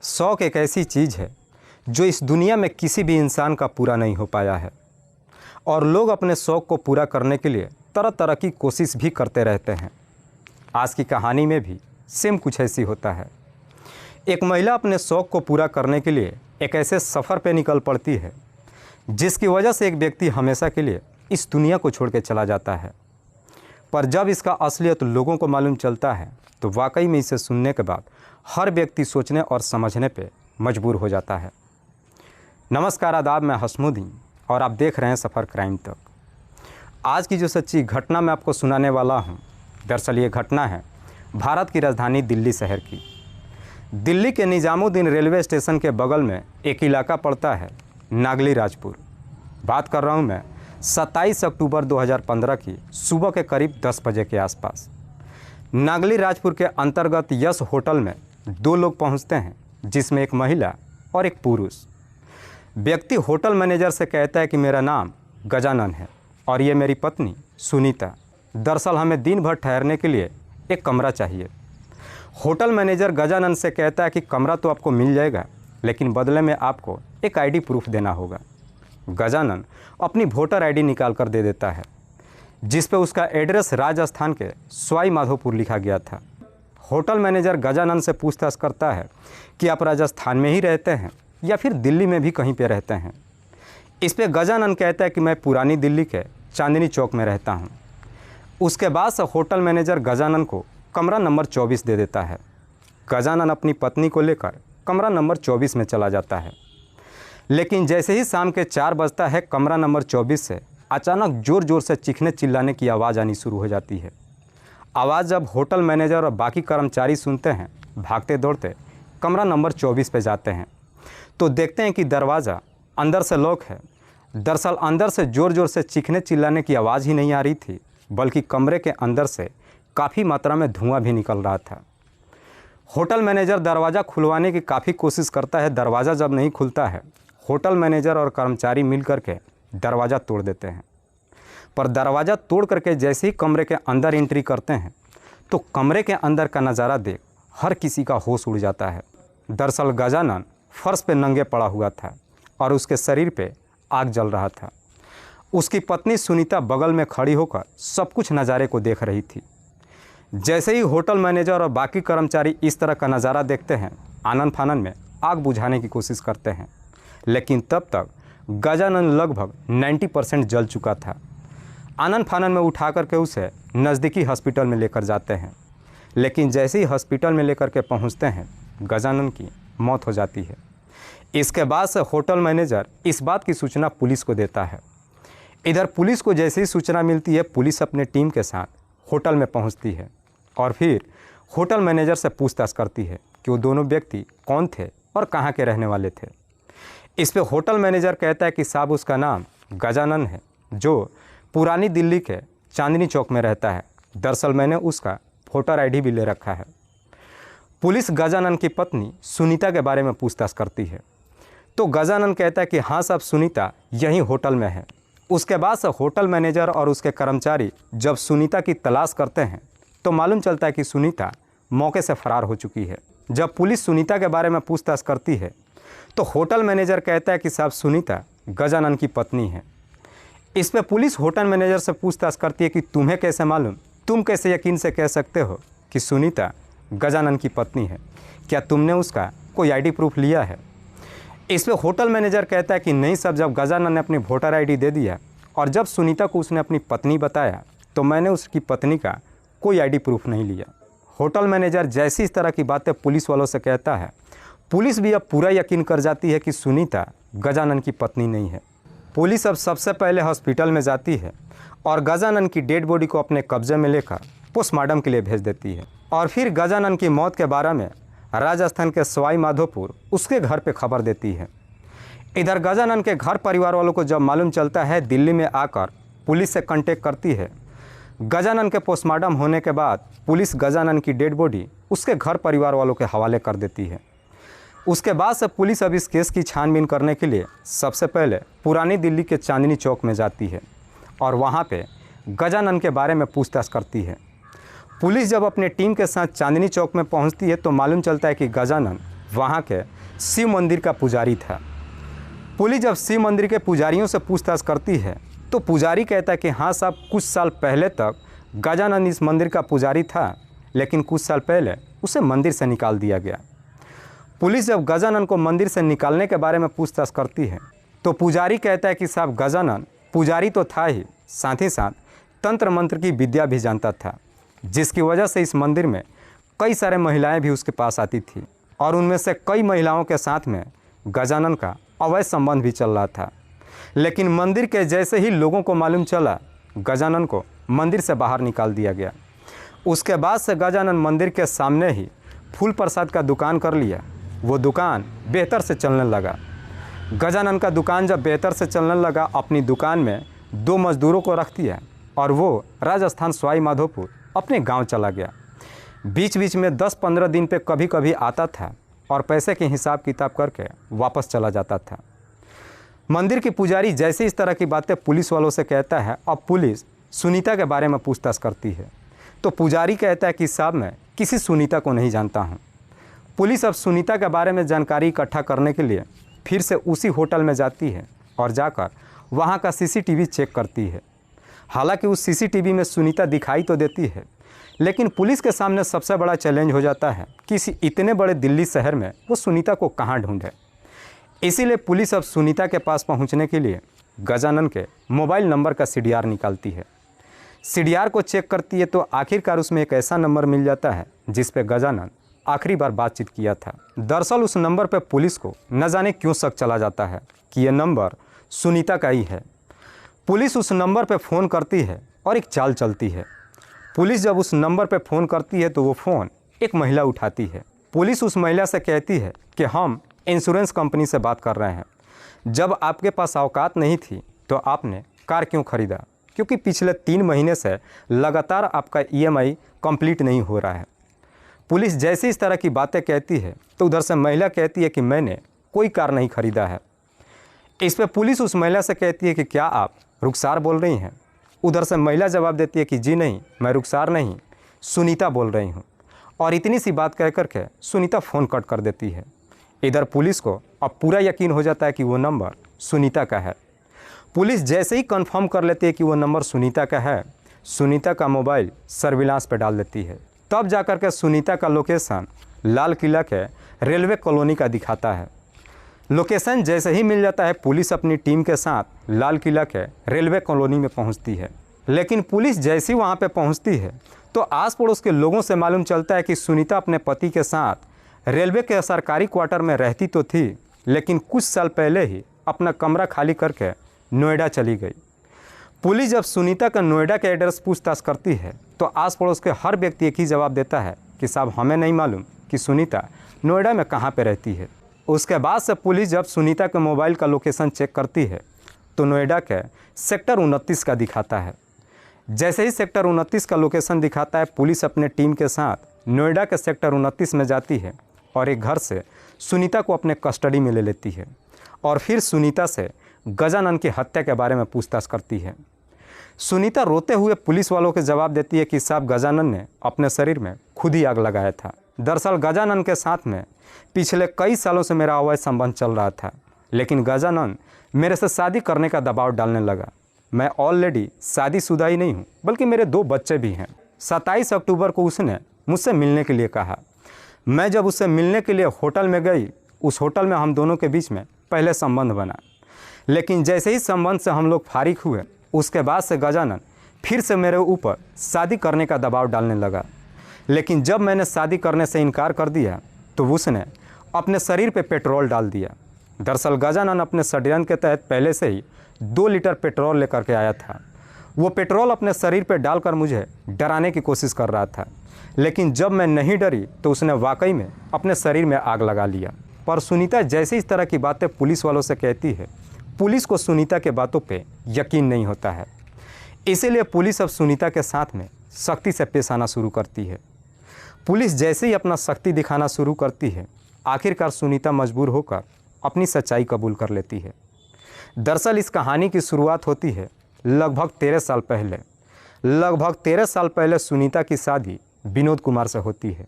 शौक़ एक ऐसी चीज़ है जो इस दुनिया में किसी भी इंसान का पूरा नहीं हो पाया है और लोग अपने शौक़ को पूरा करने के लिए तरह तरह की कोशिश भी करते रहते हैं। आज की कहानी में भी सेम कुछ ऐसी होता है। एक महिला अपने शौक़ को पूरा करने के लिए एक ऐसे सफ़र पर निकल पड़ती है जिसकी वजह से एक व्यक्ति हमेशा के लिए इस दुनिया को छोड़ के चला जाता है। पर जब इसका असलियत लोगों को मालूम चलता है तो वाकई में इसे सुनने के बाद हर व्यक्ति सोचने और समझने पे मजबूर हो जाता है। नमस्कार, आदाब, मैं हसमुद्दीन और आप देख रहे हैं सफ़र क्राइम तक। आज की जो सच्ची घटना मैं आपको सुनाने वाला हूं, दरअसल ये घटना है भारत की राजधानी दिल्ली शहर की। दिल्ली के निजामुद्दीन रेलवे स्टेशन के बगल में एक इलाका पड़ता है नागली राजपुर। बात कर रहा हूँ मैं 27 अक्टूबर 2015 की सुबह के करीब 10 बजे के आसपास। नागली राजपुर के अंतर्गत यश होटल में दो लोग पहुंचते हैं, जिसमें एक महिला और एक पुरुष। व्यक्ति होटल मैनेजर से कहता है कि मेरा नाम गजानन है और ये मेरी पत्नी सुनीता। दरअसल हमें दिन भर ठहरने के लिए एक कमरा चाहिए। होटल मैनेजर गजानन से कहता है कि कमरा तो आपको मिल जाएगा, लेकिन बदले में आपको एक आईडी प्रूफ देना होगा। गजानन अपनी वोटर आईडी निकाल कर दे देता है, जिस पे उसका एड्रेस राजस्थान के सवाई माधोपुर लिखा गया था। होटल मैनेजर गजानन से पूछताछ करता है कि आप राजस्थान में ही रहते हैं या फिर दिल्ली में भी कहीं पे रहते हैं। इस पे गजानन कहता है कि मैं पुरानी दिल्ली के चांदनी चौक में रहता हूं। उसके बाद से होटल मैनेजर गजानन को कमरा नंबर 24 दे देता है। गजानन अपनी पत्नी को लेकर कमरा नंबर 24 में चला जाता है, लेकिन जैसे ही शाम के 4 बजता है, कमरा नंबर 24 से अचानक ज़ोर ज़ोर से चीखने चिल्लाने की आवाज़ आनी शुरू हो जाती है। आवाज़ जब होटल मैनेजर और बाकी कर्मचारी सुनते हैं, भागते दौड़ते कमरा नंबर 24 पे जाते हैं तो देखते हैं कि दरवाज़ा अंदर से लॉक है। दरअसल अंदर से ज़ोर ज़ोर से चीखने चिल्लाने की आवाज़ ही नहीं आ रही थी, बल्कि कमरे के अंदर से काफ़ी मात्रा में धुआं भी निकल रहा था। होटल मैनेजर दरवाज़ा खुलवाने की काफ़ी कोशिश करता है। दरवाज़ा जब नहीं खुलता है, होटल मैनेजर और कर्मचारी मिल करके दरवाज़ा तोड़ देते हैं। पर दरवाज़ा तोड़ करके जैसे ही कमरे के अंदर एंट्री करते हैं तो कमरे के अंदर का नज़ारा देख हर किसी का होश उड़ जाता है। दरअसल गजानन फर्श पे नंगे पड़ा हुआ था और उसके शरीर पे आग जल रहा था। उसकी पत्नी सुनीता बगल में खड़ी होकर सब कुछ नज़ारे को देख रही थी। जैसे ही होटल मैनेजर और बाकी कर्मचारी इस तरह का नज़ारा देखते हैं, आनन फानन में आग बुझाने की कोशिश करते हैं, लेकिन तब तक गजानन लगभग 90% जल चुका था। आनन फानन में उठा करके उसे नज़दीकी हॉस्पिटल में लेकर जाते हैं, लेकिन जैसे ही हॉस्पिटल में लेकर के पहुंचते हैं, गजानन की मौत हो जाती है। इसके बाद से होटल मैनेजर इस बात की सूचना पुलिस को देता है। इधर पुलिस को जैसे ही सूचना मिलती है, पुलिस अपने टीम के साथ होटल में पहुँचती है और फिर होटल मैनेजर से पूछताछ करती है कि वो दोनों व्यक्ति कौन थे और कहाँ के रहने वाले थे। इस पे होटल मैनेजर कहता है कि साहब उसका नाम गजानन है, जो पुरानी दिल्ली के चांदनी चौक में रहता है। दरअसल मैंने उसका वोटर आईडी भी ले रखा है। पुलिस गजानन की पत्नी सुनीता के बारे में पूछताछ करती है तो गजानन कहता है कि हाँ साहब, सुनीता यहीं होटल में है। उसके बाद से होटल मैनेजर और उसके कर्मचारी जब सुनीता की तलाश करते हैं तो मालूम चलता है कि सुनीता मौके से फरार हो चुकी है। जब पुलिस सुनीता के बारे में पूछताछ करती है तो होटल मैनेजर कहता है कि साहब सुनीता गजानन की पत्नी है। इस पे पुलिस होटल मैनेजर से पूछताछ करती है कि तुम्हें कैसे मालूम, तुम कैसे यकीन से कह सकते हो कि सुनीता गजानन की पत्नी है? क्या तुमने उसका कोई आईडी प्रूफ लिया है? इस पे होटल मैनेजर कहता है कि नहीं साहब, जब गजानन ने अपनी वोटर आईडी दे दिया और जब सुनीता को उसने अपनी पत्नी बताया तो मैंने उसकी पत्नी का कोई आईडी प्रूफ नहीं लिया। होटल मैनेजर जैसी इस तरह की बातें पुलिस वालों से कहता है, पुलिस भी अब पूरा यकीन कर जाती है कि सुनीता गजानन की पत्नी नहीं है। पुलिस अब सबसे पहले हॉस्पिटल में जाती है और गजानन की डेड बॉडी को अपने कब्जे में लेकर पोस्टमार्टम के लिए भेज देती है और फिर गजानन की मौत के बारे में राजस्थान के सवाई माधोपुर उसके घर पे खबर देती है। इधर गजानन के घर परिवार वालों को जब मालूम चलता है, दिल्ली में आकर पुलिस से कांटेक्ट करती है। गजानन के पोस्टमार्टम होने के बाद पुलिस गजानन की डेड बॉडी उसके घर परिवार वालों के हवाले कर देती है। उसके बाद से पुलिस अब इस केस की छानबीन करने के लिए सबसे पहले पुरानी दिल्ली के चांदनी चौक में जाती है और वहाँ पे गजानन के बारे में पूछताछ करती है। पुलिस जब अपने टीम के साथ चांदनी चौक में पहुंचती है तो मालूम चलता है कि गजानन वहाँ के शिव मंदिर का पुजारी था। पुलिस जब शिव मंदिर के पुजारियों से पूछताछ करती है तो पुजारी कहता है कि हाँ साहब, कुछ साल पहले तक गजानन इस मंदिर का पुजारी था, लेकिन कुछ साल पहले उसे मंदिर से निकाल दिया गया। पुलिस जब गजानन को मंदिर से निकालने के बारे में पूछताछ करती है तो पुजारी कहता है कि साहब, गजानन पुजारी तो था ही, साथ ही साथ तंत्र मंत्र की विद्या भी जानता था, जिसकी वजह से इस मंदिर में कई सारे महिलाएं भी उसके पास आती थी और उनमें से कई महिलाओं के साथ में गजानन का अवैध संबंध भी चल रहा था। लेकिन मंदिर के जैसे ही लोगों को मालूम चला, गजानन को मंदिर से बाहर निकाल दिया गया। उसके बाद से गजानन मंदिर के सामने ही फूल प्रसाद का दुकान कर लिया। वो दुकान बेहतर से चलने लगा। गजानन का दुकान जब बेहतर से चलने लगा, अपनी दुकान में 2 मजदूरों को रख दिया और वो राजस्थान सवाई माधोपुर अपने गांव चला गया। बीच बीच में 10-15 दिन पे कभी कभी आता था और पैसे के हिसाब किताब करके वापस चला जाता था। मंदिर की पुजारी जैसे इस तरह की बातें पुलिस वालों से कहता है, अब पुलिस सुनीता के बारे में पूछताछ करती है तो पुजारी कहता है कि साहब, मैं किसी सुनीता को नहीं जानता हूँ। पुलिस अब सुनीता के बारे में जानकारी इकट्ठा करने के लिए फिर से उसी होटल में जाती है और जाकर वहाँ का सीसीटीवी चेक करती है। हालांकि उस सीसीटीवी में सुनीता दिखाई तो देती है, लेकिन पुलिस के सामने सबसे बड़ा चैलेंज हो जाता है कि इस इतने बड़े दिल्ली शहर में वो सुनीता को कहाँ ढूंढे। इसीलिए पुलिस अब सुनीता के पास पहुँचने के लिए गजानन के मोबाइल नंबर का सीडीआर निकालती है। सीडीआर को चेक करती है तो आखिरकार उसमें एक ऐसा नंबर मिल जाता है जिस पे गजानन आखिरी बार बातचीत किया था। दरअसल उस नंबर पर पुलिस को न जाने क्यों शक चला जाता है कि यह नंबर सुनीता का ही है। पुलिस उस नंबर पर फ़ोन करती है और एक चाल चलती है। पुलिस जब उस नंबर पर फ़ोन करती है तो वो फ़ोन एक महिला उठाती है। पुलिस उस महिला से कहती है कि हम इंश्योरेंस कंपनी से बात कर रहे हैं। जब आपके पास औकात नहीं थी तो आपने कार क्यों ख़रीदा? क्योंकि पिछले 3 महीने से लगातार आपका EMI कंप्लीट नहीं हो रहा है। पुलिस जैसे इस तरह की बातें कहती है तो उधर से महिला कहती है कि मैंने कोई कार नहीं ख़रीदा है। इस पर पुलिस उस महिला से कहती है कि क्या आप रुखसार बोल रही हैं? उधर से महिला जवाब देती है कि जी नहीं, मैं रुखसार नहीं, सुनीता बोल रही हूँ। और इतनी सी बात कह कर के सुनीता फ़ोन कट कर देती है। इधर पुलिस को अब पूरा यकीन हो जाता है कि वो नंबर सुनीता का है। पुलिस जैसे ही कंफर्म कर लेती है कि वो नंबर सुनीता का है, सुनीता का मोबाइल सर्विलांस पे डाल देती है। तब जाकर के सुनीता का लोकेशन लाल किला के रेलवे कॉलोनी का दिखाता है। लोकेशन जैसे ही मिल जाता है, पुलिस अपनी टीम के साथ लाल किला के रेलवे कॉलोनी में पहुंचती है। लेकिन पुलिस जैसी वहां पे पहुंचती है तो आस पड़ोस के लोगों से मालूम चलता है कि सुनीता अपने पति के साथ रेलवे के सरकारी क्वार्टर में रहती तो थी, लेकिन कुछ साल पहले ही अपना कमरा खाली करके नोएडा चली गई। पुलिस जब सुनीता का नोएडा के एड्रेस पूछताछ करती है तो आस पड़ोस के हर व्यक्ति एक ही जवाब देता है कि साहब, हमें नहीं मालूम कि सुनीता नोएडा में कहाँ पे रहती है। उसके बाद से पुलिस जब सुनीता के मोबाइल का लोकेशन चेक करती है तो नोएडा के सेक्टर 29 का दिखाता है। जैसे ही सेक्टर 29 का लोकेशन दिखाता है, पुलिस अपने टीम के साथ नोएडा के सेक्टर 29 में जाती है और एक घर से सुनीता को अपने कस्टडी में ले लेती है और फिर सुनीता से गजानन की हत्या के बारे में पूछताछ करती है। सुनीता रोते हुए पुलिस वालों के जवाब देती है कि साहब, गजानन ने अपने शरीर में खुद ही आग लगाया था। दरअसल गजानन के साथ में पिछले कई सालों से मेरा अवैध संबंध चल रहा था, लेकिन गजानन मेरे से शादी करने का दबाव डालने लगा। मैं ऑलरेडी शादीशुदा ही नहीं हूँ, बल्कि मेरे 2 बच्चे भी हैं। 27 अक्टूबर को उसने मुझसे मिलने के लिए कहा। मैं जब उससे मिलने के लिए होटल में गई, उस होटल में हम दोनों के बीच में पहले संबंध बना, लेकिन जैसे ही संबंध से हम लोग फारिग हुए, उसके बाद से गजानन फिर से मेरे ऊपर शादी करने का दबाव डालने लगा। लेकिन जब मैंने शादी करने से इनकार कर दिया तो उसने अपने शरीर पे पेट्रोल डाल दिया। दरअसल गजानन अपने षड्यंत्र के तहत पहले से ही 2 लीटर पेट्रोल लेकर के आया था। वो पेट्रोल अपने शरीर पे डालकर मुझे डराने की कोशिश कर रहा था, लेकिन जब मैं नहीं डरी तो उसने वाकई में अपने शरीर में आग लगा लिया। पर सुनीता जैसे इस तरह की बातें पुलिस वालों से कहती है, पुलिस को सुनीता के बातों पे यकीन नहीं होता है। इसीलिए पुलिस अब सुनीता के साथ में सख्ती से पेश आना शुरू करती है। पुलिस जैसे ही अपना सख्ती दिखाना शुरू करती है, आखिरकार सुनीता मजबूर होकर अपनी सच्चाई कबूल कर लेती है। दरअसल इस कहानी की शुरुआत होती है लगभग 13 साल पहले। लगभग 13 साल पहले सुनीता की शादी विनोद कुमार से होती है।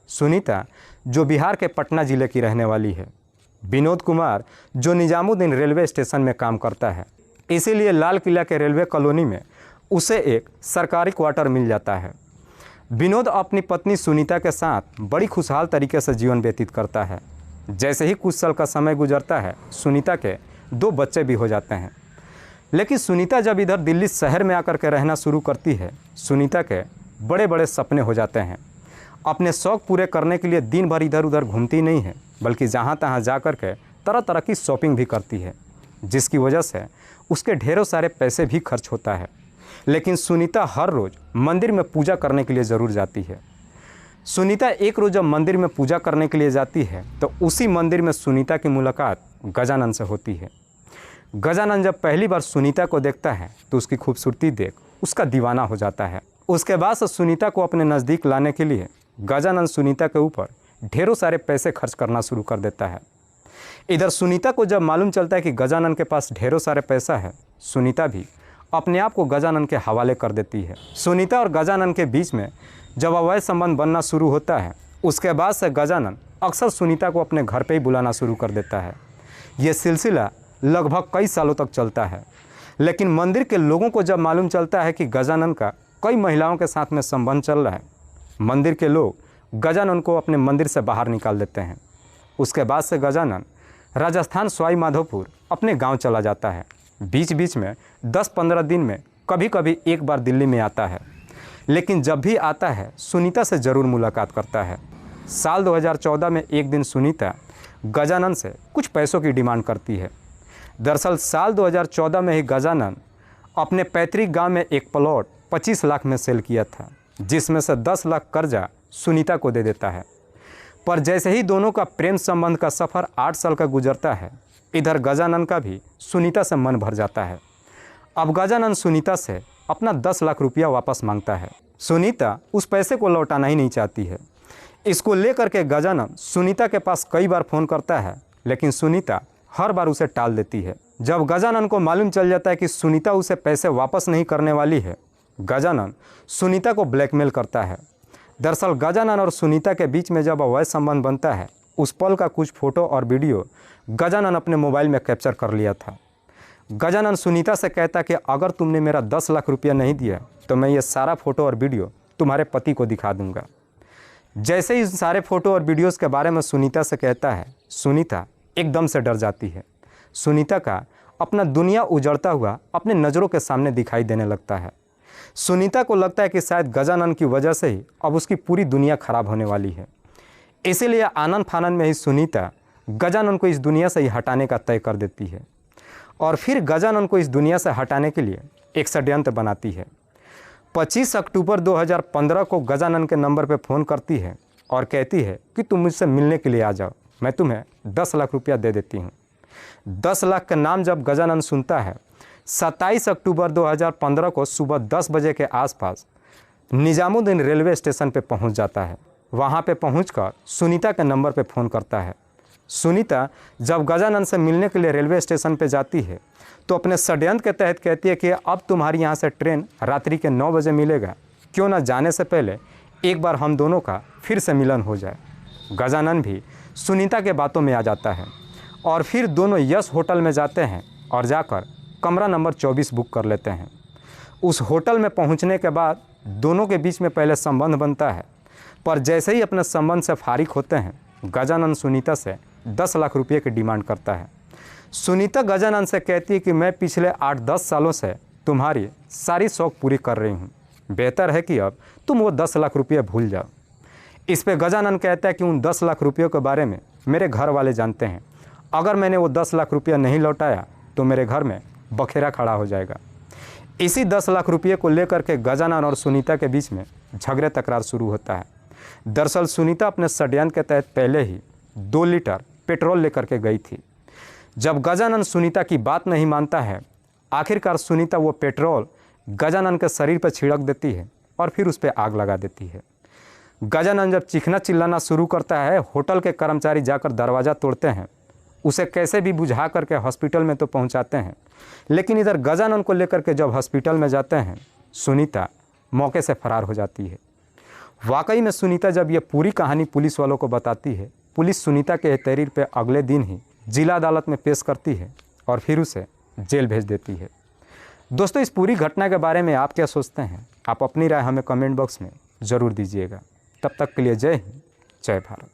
सुनीता जो बिहार के पटना ज़िले की रहने वाली है, विनोद कुमार जो निजामुद्दीन रेलवे स्टेशन में काम करता है, इसीलिए लाल किला के रेलवे कॉलोनी में उसे एक सरकारी क्वार्टर मिल जाता है। विनोद अपनी पत्नी सुनीता के साथ बड़ी खुशहाल तरीके से जीवन व्यतीत करता है। जैसे ही कुछ साल का समय गुजरता है, सुनीता के 2 बच्चे भी हो जाते हैं। लेकिन सुनीता जब इधर दिल्ली शहर में आकर के रहना शुरू करती है, सुनीता के बड़े बड़े सपने हो जाते हैं। अपने शौक़ पूरे करने के लिए दिन भर इधर उधर घूमती नहीं है, बल्कि जहाँ तहाँ जा कर के तरह तरह की शॉपिंग भी करती है, जिसकी वजह से उसके ढेरों सारे पैसे भी खर्च होता है। लेकिन सुनीता हर रोज़ मंदिर में पूजा करने के लिए ज़रूर जाती है। सुनीता एक रोज़ जब मंदिर में पूजा करने के लिए जाती है, तो उसी मंदिर में सुनीता की मुलाकात गजानन से होती है। गजानन जब पहली बार सुनीता को देखता है तो उसकी खूबसूरती देख उसका दीवाना हो जाता है। उसके बाद से सुनीता को अपने नज़दीक लाने के लिए गजानन सुनीता के ऊपर ढेरों सारे पैसे खर्च करना शुरू कर देता है। इधर सुनीता को जब मालूम चलता है कि गजानन के पास ढेरों सारे पैसा है, सुनीता भी अपने आप को गजानन के हवाले कर देती है। सुनीता और गजानन के बीच में जब अवैध संबंध बनना शुरू होता है, उसके बाद से गजानन अक्सर सुनीता को अपने घर पे ही बुलाना शुरू कर देता है। ये सिलसिला लगभग कई सालों तक चलता है। लेकिन मंदिर के लोगों को जब मालूम चलता है कि गजानन का कई महिलाओं के साथ में संबंध चल रहा है, मंदिर के लोग गजानन को अपने मंदिर से बाहर निकाल देते हैं। उसके बाद से गजानन राजस्थान सवाई माधोपुर अपने गांव चला जाता है। बीच बीच में 10-15 दिन में कभी कभी एक बार दिल्ली में आता है, लेकिन जब भी आता है सुनीता से ज़रूर मुलाकात करता है। साल 2014 में एक दिन सुनीता गजानन से कुछ पैसों की डिमांड करती है। दरअसल साल 2014 में ही गजानन अपने पैतृक गांव में एक प्लॉट 25 लाख में सेल किया था, जिसमें से 10 लाख कर्जा सुनीता को दे देता है। पर जैसे ही दोनों का प्रेम संबंध का सफ़र 8 साल का गुजरता है, इधर गजानन का भी सुनीता से मन भर जाता है। अब गजानन सुनीता से अपना 10 लाख रुपया वापस मांगता है। सुनीता उस पैसे को लौटाना ही नहीं चाहती है। इसको लेकर के गजानन सुनीता के पास कई बार फ़ोन करता है, लेकिन सुनीता हर बार उसे टाल देती है। जब गजानन को मालूम चल जाता है कि सुनीता उसे पैसे वापस नहीं करने वाली है, गजानन सुनीता को ब्लैकमेल करता है। दरअसल गजानन और सुनीता के बीच में जब अवैध संबंध बनता है, उस पल का कुछ फ़ोटो और वीडियो गजानन अपने मोबाइल में कैप्चर कर लिया था। गजानन सुनीता से कहता कि अगर तुमने मेरा 10 लाख रुपया नहीं दिया तो मैं ये सारा फ़ोटो और वीडियो तुम्हारे पति को दिखा दूंगा। जैसे ही इस सारे फ़ोटो और वीडियोज़ के बारे में सुनीता से कहता है, सुनीता एकदम से डर जाती है। सुनीता का अपना दुनिया उजड़ता हुआ अपने नज़रों के सामने दिखाई देने लगता है। सुनीता को लगता है कि शायद गजानन की वजह से ही अब उसकी पूरी दुनिया खराब होने वाली है। इसीलिए आनन फानन में ही सुनीता गजानन को इस दुनिया से ही हटाने का तय कर देती है। और फिर गजानन को इस दुनिया से हटाने के लिए एक षड्यंत्र बनाती है। 25 अक्टूबर 2015 को गजानन के नंबर पर फ़ोन करती है और कहती है कि तुम मुझसे मिलने के लिए आ जाओ, मैं तुम्हें 10 लाख रुपया दे देती हूँ। 10 लाख का नाम जब गजानन सुनता है, 27 अक्टूबर 2015 को सुबह 10 बजे के आसपास निजामुद्दीन रेलवे स्टेशन पर पहुँच जाता है। वहाँ पे पहुँचकर सुनीता के नंबर पे फ़ोन करता है। सुनीता जब गजानन से मिलने के लिए रेलवे स्टेशन पे जाती है तो अपने षड्यंत्र के तहत कहती है कि अब तुम्हारी यहाँ से ट्रेन रात्रि के 9 बजे मिलेगा, क्यों ना जाने से पहले एक बार हम दोनों का फिर से मिलन हो जाए। गजानन भी सुनीता के बातों में आ जाता है और फिर दोनों यश होटल में जाते हैं और जाकर कमरा नंबर 24 बुक कर लेते हैं। उस होटल में पहुँचने के बाद दोनों के बीच में पहले संबंध बनता है, पर जैसे ही अपने संबंध से फारिग होते हैं, गजानन सुनीता से 10 लाख रुपये की डिमांड करता है। सुनीता गजानन से कहती है कि मैं पिछले 8-10 सालों से तुम्हारी सारी शौक़ पूरी कर रही हूँ, बेहतर है कि अब तुम वो 10 लाख रुपये भूल जाओ। इस पे गजानन कहता है कि उन 10 लाख रुपयों के बारे में मेरे घर वाले जानते हैं, अगर मैंने वो 10 लाख रुपया नहीं लौटाया तो मेरे घर में बखेरा खड़ा हो जाएगा। इसी 10 लाख रुपये को लेकर के गजानन और सुनीता के बीच में झगड़े तकरार शुरू होता है। दरअसल सुनीता अपने षड्यंत्र के तहत पहले ही 2 लीटर पेट्रोल लेकर के गई थी। जब गजानन सुनीता की बात नहीं मानता है, आखिरकार सुनीता वो पेट्रोल गजानन के शरीर पर छिड़क देती है और फिर उस पर आग लगा देती है। गजानन जब चीखना चिल्लाना शुरू करता है, होटल के कर्मचारी जाकर दरवाज़ा तोड़ते हैं, उसे कैसे भी बुझा करके हॉस्पिटल में तो पहुंचाते हैं। लेकिन इधर गजानन को लेकर के जब हॉस्पिटल में जाते हैं, सुनीता मौके से फरार हो जाती है। वाकई में सुनीता जब ये पूरी कहानी पुलिस वालों को बताती है, पुलिस सुनीता के तहरीर पे अगले दिन ही जिला अदालत में पेश करती है और फिर उसे जेल भेज देती है। दोस्तों, इस पूरी घटना के बारे में आप क्या सोचते हैं? आप अपनी राय हमें कमेंट बॉक्स में ज़रूर दीजिएगा। तब तक के लिए जय हिंद, जय भारत।